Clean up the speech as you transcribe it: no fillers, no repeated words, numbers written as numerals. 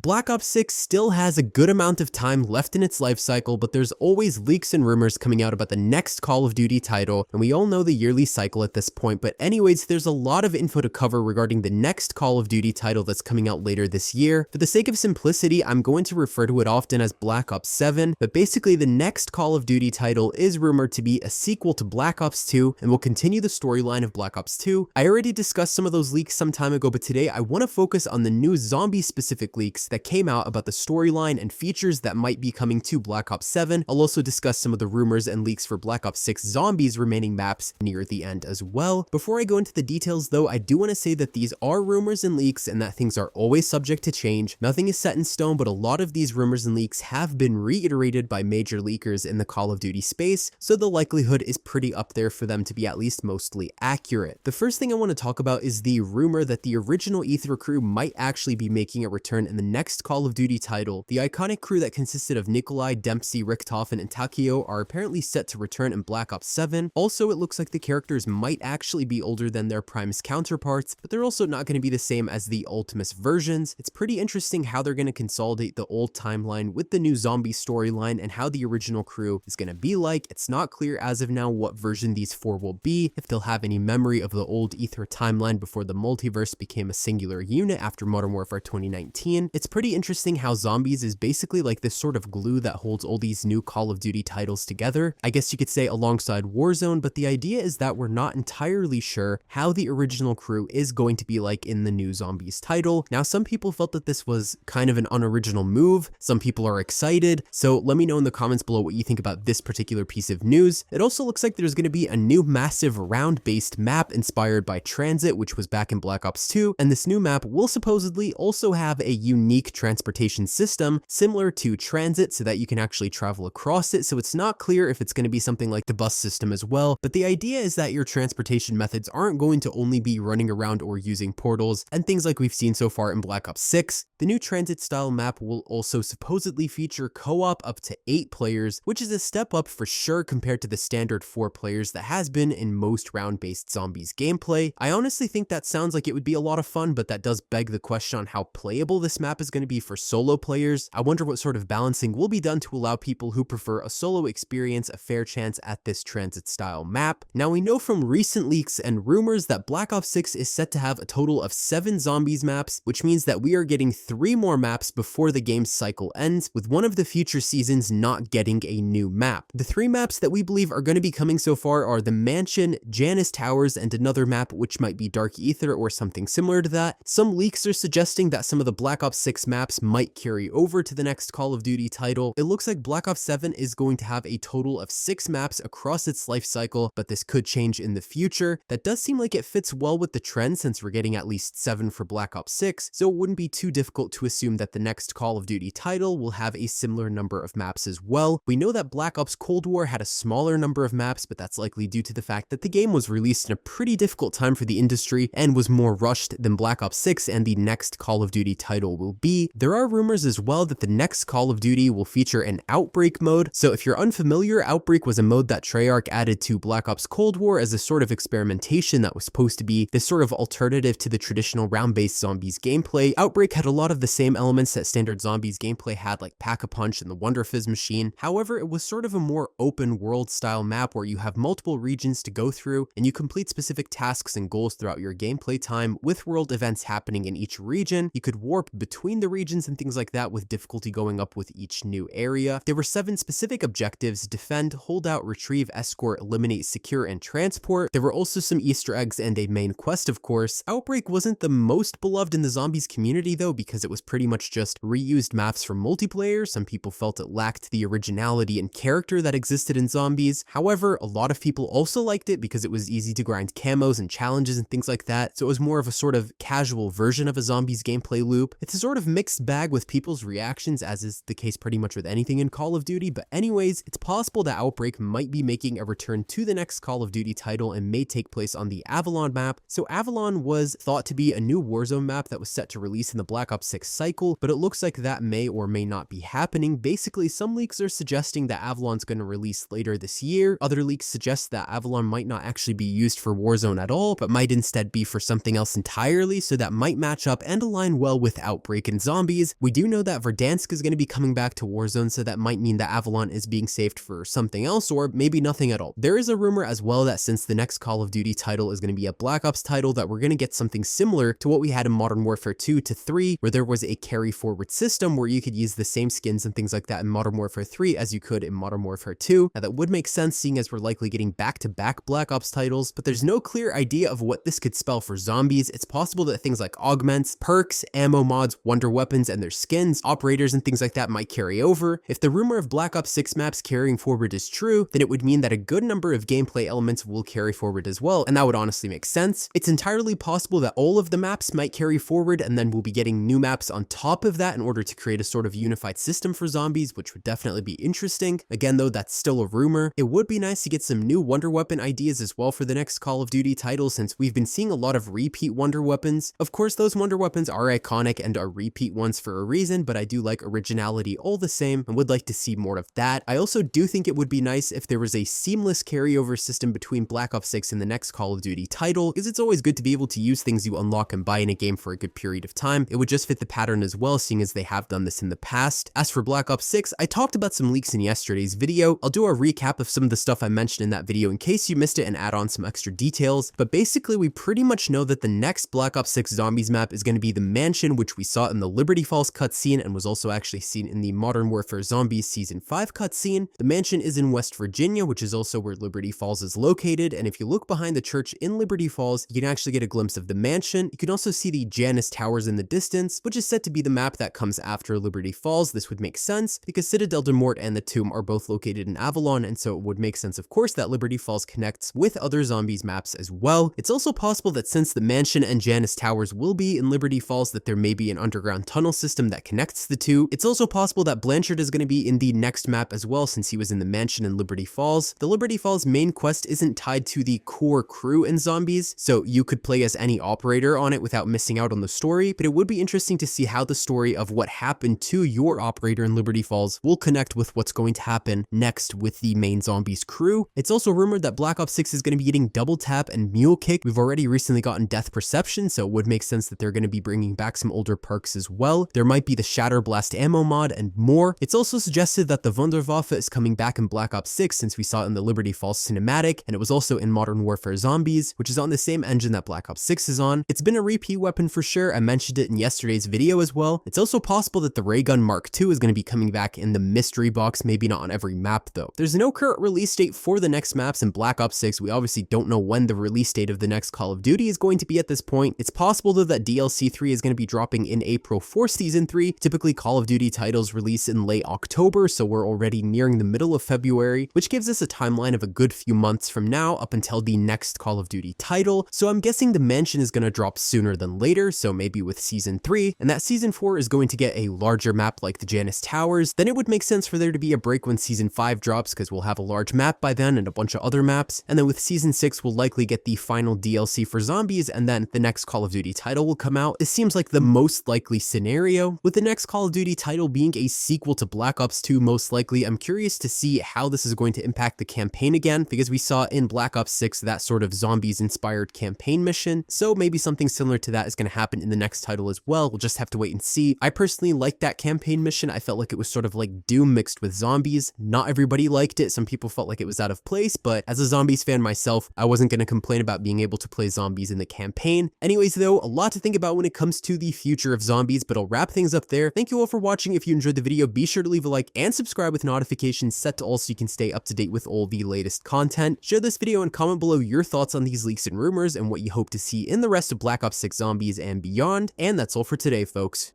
Black Ops 6 still has a good amount of time left in its life cycle, but there's always leaks and rumors coming out about the next Call of Duty title, and we all know the yearly cycle at this point. But anyways, there's a lot of info to cover regarding the next Call of Duty title that's coming out later this year. For the sake of simplicity, I'm going to refer to it often as Black Ops 7, but basically the next Call of Duty title is rumored to be a sequel to Black Ops 2 and will continue the storyline of Black Ops 2. I already discussed some of those leaks some time ago, but today I want to focus on the new zombie-specific leaks that came out about the storyline and features that might be coming to Black Ops 7. I'll also discuss some of the rumors and leaks for Black Ops 6 Zombies remaining maps near the end as well. Before I go into the details though, I do want to say that these are rumors and leaks and that things are always subject to change. Nothing is set in stone, but a lot of these rumors and leaks have been reiterated by major leakers in the Call of Duty space, so the likelihood is pretty up there for them to be at least mostly accurate. The first thing I want to talk about is the rumor that the original Aether crew might actually be making a return in the next Call of Duty title. The iconic crew that consisted of Nikolai, Dempsey, Richtofen, and Takeo are apparently set to return in Black Ops 7. Also, it looks like the characters might actually be older than their Primus counterparts, but they're also not going to be the same as the Ultimus versions. It's pretty interesting how they're going to consolidate the old timeline with the new zombie storyline and how the original crew is going to be like. It's not clear as of now what version these four will be, if they'll have any memory of the old Aether timeline before the multiverse became a singular unit after Modern Warfare 2019. It's pretty interesting how Zombies is basically like this sort of glue that holds all these new Call of Duty titles together. I guess you could say alongside Warzone, but the idea is that we're not entirely sure how the original crew is going to be like in the new Zombies title. Now, some people felt that this was kind of an unoriginal move. Some people are excited. So let me know in the comments below what you think about this particular piece of news. It also looks like there's going to be a new massive round-based map inspired by Transit, which was back in Black Ops 2. And this new map will supposedly also have a unique transportation system similar to Transit so that you can actually travel across it. So it's not clear if it's going to be something like the bus system as well. But the idea is that your transportation methods aren't going to only be running around or using portals and things like we've seen so far in Black Ops 6. The new Transit style map will also supposedly feature co-op up to 8 players, which is a step up for sure compared to the standard 4 players that has been in most round-based Zombies gameplay. I honestly think that sounds like it would be a lot of fun, but that does beg the question on how playable this map is going to be for solo players. I wonder what sort of balancing will be done to allow people who prefer a solo experience a fair chance at this Transit style map. Now, we know from recent leaks and rumors that Black Ops 6 is set to have a total of 7 Zombies maps, which means that we are getting 3 more maps before the game's cycle ends, with one of the future seasons not getting a new map. The 3 maps that we believe are going to be coming so far are the Mansion, Janus Towers, and another map which might be Dark Aether or something similar to that. Some leaks are suggesting that some of the Black Ops 6 maps might carry over to the next Call of Duty title. It looks like Black Ops 7 is going to have a total of 6 maps across its life cycle, but this could change in the future. That does seem like it fits well with the trend since we're getting at least 7 for Black Ops 6, so it wouldn't be too difficult to assume that the next Call of Duty title will have a similar number of maps as well. We know that Black Ops Cold War had a smaller number of maps, but that's likely due to the fact that the game was released in a pretty difficult time for the industry and was more rushed than Black Ops 6 and the next Call of Duty title will be. There are rumors as well that the next Call of Duty will feature an Outbreak mode. So if you're unfamiliar, Outbreak was a mode that Treyarch added to Black Ops Cold War as a sort of experimentation that was supposed to be this sort of alternative to the traditional round-based Zombies gameplay. Outbreak had a lot of the same elements that standard Zombies gameplay had, like Pack-a-Punch and the Wonder Fizz machine. However, it was sort of a more open world style map where you have multiple regions to go through and you complete specific tasks and goals throughout your gameplay time with world events happening in each region. You could warp between the regions and things like that with difficulty going up with each new area. There were 7 specific objectives: defend, hold out, retrieve, escort, eliminate, secure, and transport. There were also some Easter eggs and a main quest, of course. Outbreak wasn't the most beloved in the Zombies community though, because it was pretty much just reused maps from multiplayer. Some people felt it lacked the originality and character that existed in Zombies. However, a lot of people also liked it because it was easy to grind camos and challenges and things like that, so it was more of a sort of casual version of a Zombies gameplay loop. It's a sort of mixed bag with people's reactions, as is the case pretty much with anything in Call of Duty, but anyways, it's possible that Outbreak might be making a return to the next Call of Duty title and may take place on the Avalon map. So Avalon was thought to be a new Warzone map that was set to release in the Black Ops 6 cycle, but it looks like that may or may not be happening. Basically, some leaks are suggesting that Avalon's going to release later this year. Other leaks suggest that Avalon might not actually be used for Warzone at all, but might instead be for something else entirely, so that might match up and align well with Outbreak in zombies. We do know that Verdansk is going to be coming back to Warzone, so that might mean that Avalon is being saved for something else, or maybe nothing at all. There is a rumor as well that since the next Call of Duty title is going to be a Black Ops title, that we're going to get something similar to what we had in Modern Warfare 2 to 3, where there was a carry forward system where you could use the same skins and things like that in Modern Warfare 3 as you could in Modern Warfare 2. Now that would make sense, seeing as we're likely getting back-to-back Black Ops titles, but there's no clear idea of what this could spell for zombies. It's possible that things like augments, perks, ammo mods, wonder weapons, and their skins, operators, and things like that might carry over. If the rumor of Black Ops 6 maps carrying forward is true, then it would mean that a good number of gameplay elements will carry forward as well, and that would honestly make sense. It's entirely possible that all of the maps might carry forward, and then we'll be getting new maps on top of that in order to create a sort of unified system for zombies, which would definitely be interesting. Again though, that's still a rumor. It would be nice to get some new wonder weapon ideas as well for the next Call of Duty title, since we've been seeing a lot of repeat wonder weapons. Of course, those wonder weapons are iconic and are repeat ones for a reason, but I do like originality all the same and would like to see more of that. I also do think it would be nice if there was a seamless carryover system between Black Ops 6 and the next Call of Duty title, because it's always good to be able to use things you unlock and buy in a game for a good period of time. It would just fit the pattern as well, seeing as they have done this in the past. As for Black Ops 6, I talked about some leaks in yesterday's video. I'll do a recap of some of the stuff I mentioned in that video in case you missed it and add on some extra details, but basically we pretty much know that the next Black Ops 6 Zombies map is going to be the mansion, which we saw in the Liberty Falls cutscene and was also actually seen in the Modern Warfare Zombies Season 5 cutscene. The mansion is in West Virginia, which is also where Liberty Falls is located, and if you look behind the church in Liberty Falls, you can actually get a glimpse of the mansion. You can also see the Janus Towers in the distance, which is said to be the map that comes after Liberty Falls. This would make sense because Citadel de Mort and the Tomb are both located in Avalon, and so it would make sense, of course, that Liberty Falls connects with other Zombies maps as well. It's also possible that since the mansion and Janus Towers will be in Liberty Falls, that there may be an underground tunnel system that connects the two. It's also possible that Blanchard is going to be in the next map as well, since he was in the mansion in Liberty Falls. The Liberty Falls main quest isn't tied to the core crew in Zombies, so you could play as any operator on it without missing out on the story, but it would be interesting to see how the story of what happened to your operator in Liberty Falls will connect with what's going to happen next with the main Zombies crew. It's also rumored that Black Ops 6 is going to be getting Double Tap and Mule Kick. We've already recently gotten Death Perception, so it would make sense that they're going to be bringing back some older perks as well. There might be the Shatter Blast ammo mod and more. It's also suggested that the Wunderwaffe is coming back in Black Ops 6, since we saw it in the Liberty Falls cinematic, and it was also in Modern Warfare Zombies, which is on the same engine that Black Ops 6 is on. It's been a repeat weapon for sure. I mentioned it in yesterday's video as well. It's also possible that the Ray Gun Mark II is going to be coming back in the mystery box, maybe not on every map though. There's no current release date for the next maps in Black Ops 6. We obviously don't know when the release date of the next Call of Duty is going to be at this point. It's possible though that DLC 3 is going to be dropping in April for Season 3. Typically Call of Duty titles release in late October, so we're already nearing the middle of February, which gives us a timeline of a good few months from now up until the next Call of Duty title. So I'm guessing the mansion is going to drop sooner than later, so maybe with Season 3, and that Season 4 is going to get a larger map like the Janus Towers. Then it would make sense for there to be a break when Season 5 drops, because we'll have a large map by then and a bunch of other maps, and then with Season 6 we'll likely get the final DLC for Zombies, and then the next Call of Duty title will come out. This seems like the most likely scenario, with the next Call of Duty title being a sequel to Black Ops 2 most likely. I'm curious to see how this is going to impact the campaign again, because we saw in Black Ops 6 that sort of zombies inspired campaign mission, so maybe something similar to that is going to happen in the next title as well. We'll just have to wait and see. I personally liked that campaign mission. I felt like it was sort of like Doom mixed with zombies. Not everybody liked it. Some people felt like it was out of place, but as a Zombies fan myself, I wasn't going to complain about being able to play zombies in the campaign. Anyways though, a lot to think about when it comes to the future of zombies, but I'll wrap things up there. Thank you all for watching. If you enjoyed the video, be sure to leave a like and subscribe with notifications set to all so you can stay up to date with all the latest content. Share this video and comment below your thoughts on these leaks and rumors and what you hope to see in the rest of Black Ops 6 Zombies and beyond. And that's all for today, folks.